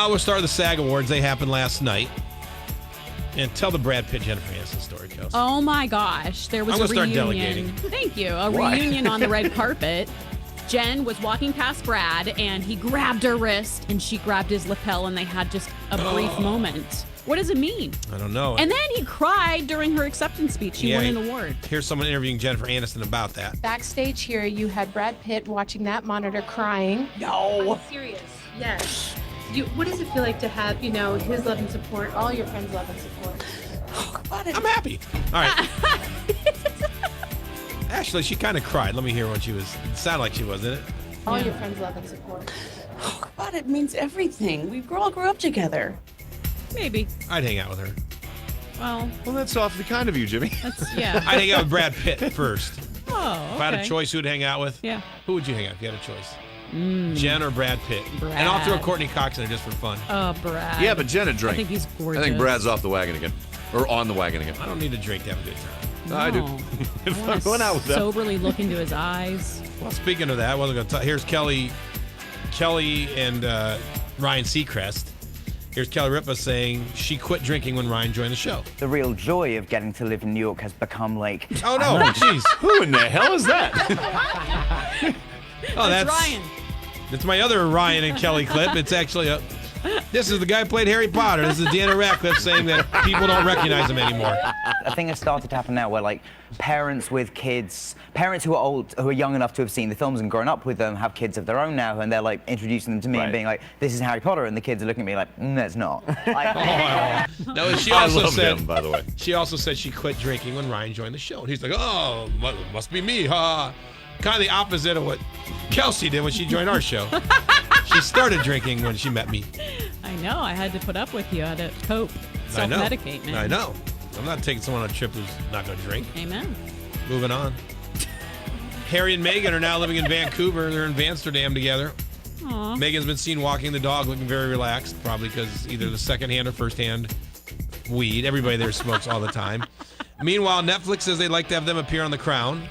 We'll start with the SAG Awards. They happened last night. And tell the Brad Pitt, Jennifer Aniston story, Chelsea. Oh, my gosh. There was I'm a gonna reunion. start delegating. Thank you. A reunion on the red carpet. Jen was walking past Brad, and he grabbed her wrist, and she grabbed his lapel, and they had just a brief moment. What does it mean? I don't know. And then he cried during her acceptance speech. She won an award. Here's someone interviewing Jennifer Aniston about that. Backstage here, you had Brad Pitt watching that monitor crying. No. I'm serious. Yes. What does it feel like to have, his love and support, all your friends' love and support? I'm happy. All right. Actually, she kind of cried. Let me hear what she was. It sounded like she was, didn't it? All your friends' love and support. Oh, God, it means everything. We all grew up together. Maybe. I'd hang out with her. Well, that's awfully kind of you, Jimmy. Yeah. I'd hang out with Brad Pitt first. Oh, okay. If I had a choice, who'd hang out with? Yeah. Who would you hang out with if you had a choice? Jen or Brad Pitt? Brad. And I'll throw Courtney Cox in there just for fun. Oh, Brad. Yeah, but Jen would drink. I think he's gorgeous. I think Brad's off the wagon again. Or on the wagon again. I don't need a drink to have a good time. No. I do. I want Going out with to them. soberly look into his eyes. Well, speaking of that, I wasn't going to here's Kelly and Ryan Seacrest. Here's Kelly Ripa saying she quit drinking when Ryan joined the show. The real joy of getting to live in New York has become like... Oh, no. Jeez. Who in the hell is that? Oh, that's Ryan. It's my other Ryan and Kelly clip. It's actually this is the guy who played Harry Potter. This is Daniel Radcliff saying that people don't recognize him anymore. A thing has started to happen now where, like, parents with kids, parents who are young enough to have seen the films and grown up with them have kids of their own now, and they're, like, introducing them to me and being like, this is Harry Potter, and the kids are looking at me like, it's not. No, she I also love said, him, by the way. She also said she quit drinking when Ryan joined the show. And he's like, oh, must be me, huh? Kind of the opposite of what Kelsey did when she joined our show. She started drinking when she met me. I know. I had to put up with you. I had to cope. Self-medicate, man. I know. I'm not taking someone on a trip who's not going to drink. Amen. Moving on. Harry and Meghan are now living in Vancouver. They're in Amsterdam together. Aww. Meghan's been seen walking the dog, looking very relaxed, probably because either the secondhand or firsthand weed. Everybody there smokes all the time. Meanwhile, Netflix says they'd like to have them appear on The Crown.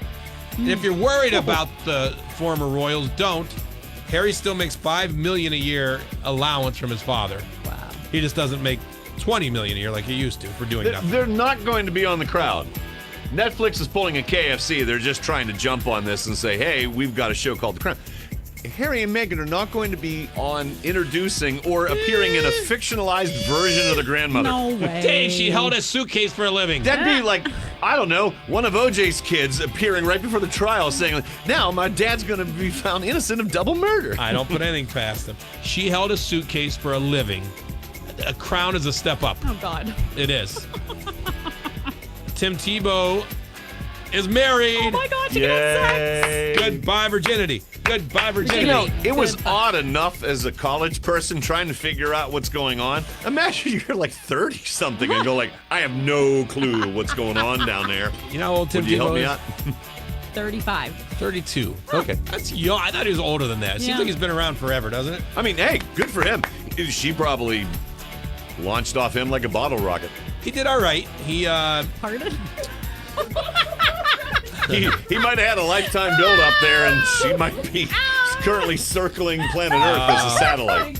And if you're worried about the former royals, don't. Harry still makes $5 million a year allowance from his father. Wow. He just doesn't make $20 million a year like he used to for doing nothing. They're not going to be on The Crown. Netflix is pulling a KFC. They're just trying to jump on this and say, hey, we've got a show called The Crown. Harry and Meghan are not going to be on introducing or appearing in a fictionalized version of the grandmother. No way. Dang, she held a suitcase for a living. That'd be like, I don't know, one of OJ's kids appearing right before the trial saying, now my dad's going to be found innocent of double murder. I don't put anything past him. She held a suitcase for a living. A crown is a step up. Oh, God. It is. Tim Tebow is married. Oh, my God. She got sex. Goodbye, virginity. Goodbye, virginity. You know, it was odd enough as a college person trying to figure out what's going on. Imagine you're like 30-something and go like, I have no clue what's going on down there. You know how old Tim Would you help Tebow me is? out? 35. 32. Okay. That's young. I thought he was older than that. It seems like he's been around forever, doesn't it? I mean, hey, good for him. She probably launched off him like a bottle rocket. He did all right. He, Pardon? He might have had a lifetime build up there, and she might be currently circling planet Earth as a satellite.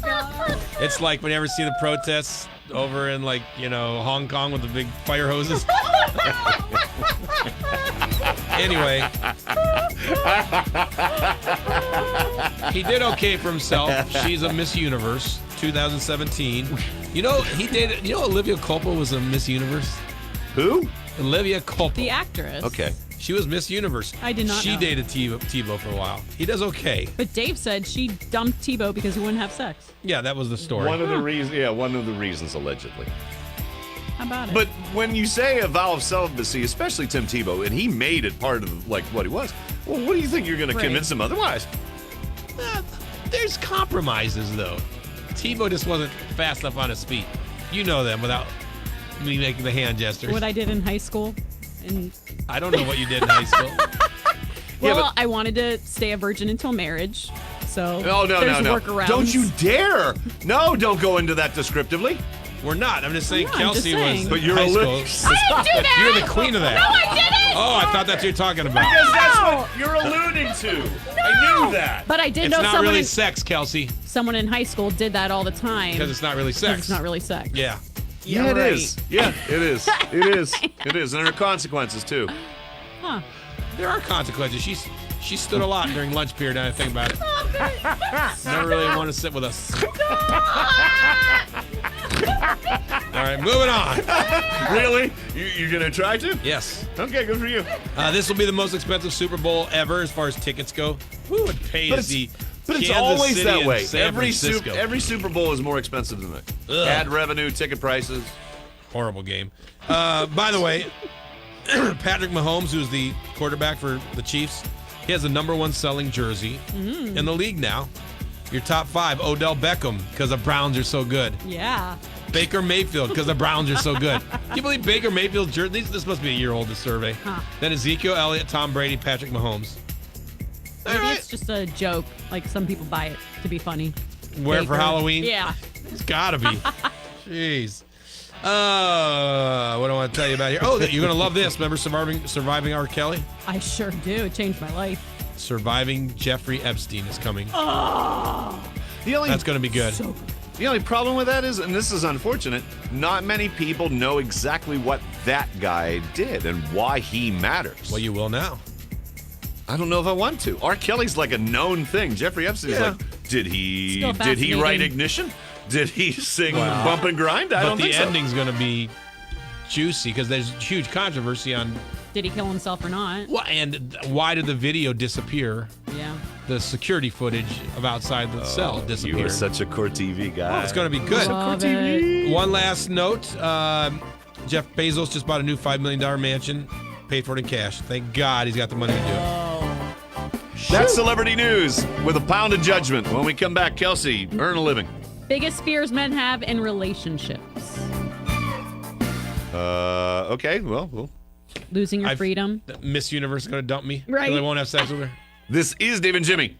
It's like when you ever see the protests over in, like, you know, Hong Kong with the big fire hoses. Anyway, he did okay for himself. She's a Miss Universe 2017. You know, Olivia Culpo was a Miss Universe? Who? Olivia Culpo. The actress. Okay. She was Miss Universe. I did not She know. dated Tebow for a while. He does okay. But Dave said she dumped Tebow because he wouldn't have sex. Yeah, that was the story. One of the reasons, one of the reasons, allegedly. How about it? But when you say a vow of celibacy, especially Tim Tebow, and he made it part of like what he was, well, what do you think you're going to convince him otherwise? There's compromises, though. Tebow just wasn't fast enough on his feet. You know them without me making the hand gestures. What I did in high school. And I don't know what you did in high school. well, I wanted to stay a virgin until marriage. So No. there's workarounds. Don't you dare. No, don't go into that descriptively. We're not. I'm just saying I'm not, Kelsey just saying. was. But you're high a school. school. I didn't do that. You're the queen of that. No, I didn't. Oh, I thought that's what you're talking about. Because that's what you're alluding to. I knew that. But I did It's know not someone really in, sex, Kelsey, someone in high school did that all the time. because it's not really 'Cause sex. it's not really sex. Yeah. Yeah, it right. is. Yeah, it is. It is. It is. And there are consequences, too. Huh. There are consequences. She stood a lot during lunch period, now I think about it. Never really wanted to sit with us. All right, moving on. Really? You're going to try to? Yes. Okay, good for you. This will be the most expensive Super Bowl ever as far as tickets go. Who would pay to see But it's Kansas always City that and way. San Every Francisco? Super Bowl is more expensive than that. Ugh. Ad revenue, ticket prices. Horrible game. By the way, Patrick Mahomes, who's the quarterback for the Chiefs, he has the #1 selling jersey in the league now. Your top 5, Odell Beckham, because the Browns are so good. Yeah. Baker Mayfield, because the Browns are so good. Can you believe Baker Mayfield's jersey? This must be a year old, this survey. Huh. Then Ezekiel Elliott, Tom Brady, Patrick Mahomes. Maybe it's just a joke. Like some people buy it to be funny. Wear it for Baker. Halloween? Yeah. It's gotta be. Jeez. What do I want to tell you about here? Oh, you're gonna love this. Remember surviving R. Kelly? I sure do. It changed my life. Surviving Jeffrey Epstein is coming. The only, That's gonna be good. So the only problem with that is, and this is unfortunate, not many people know exactly what that guy did and why he matters. Well, you will now. I don't know if I want to. R. Kelly's like a known thing. Jeffrey Epstein's Yeah. like, did he Still write fascinating. Ignition? Did he sing Wow. Bump and Grind? I But don't the think so. ending's gonna be juicy because there's huge controversy on did he kill himself or not? and why did the video disappear? Yeah. The security footage of outside the cell You are disappeared. such a core TV guy. Oh, it's gonna be good. Love it. One last note: Jeff Bezos just bought a new $5 million mansion, paid for it in cash. Thank God he's got the money to do it. That's celebrity news with a pound of judgment. When we come back, Kelsey, earn a living. Biggest fears men have in relationships. Okay, well. Losing your freedom. Miss Universe is gonna dump me. Right. So I won't have sex with her. This is Dave and Jimmy.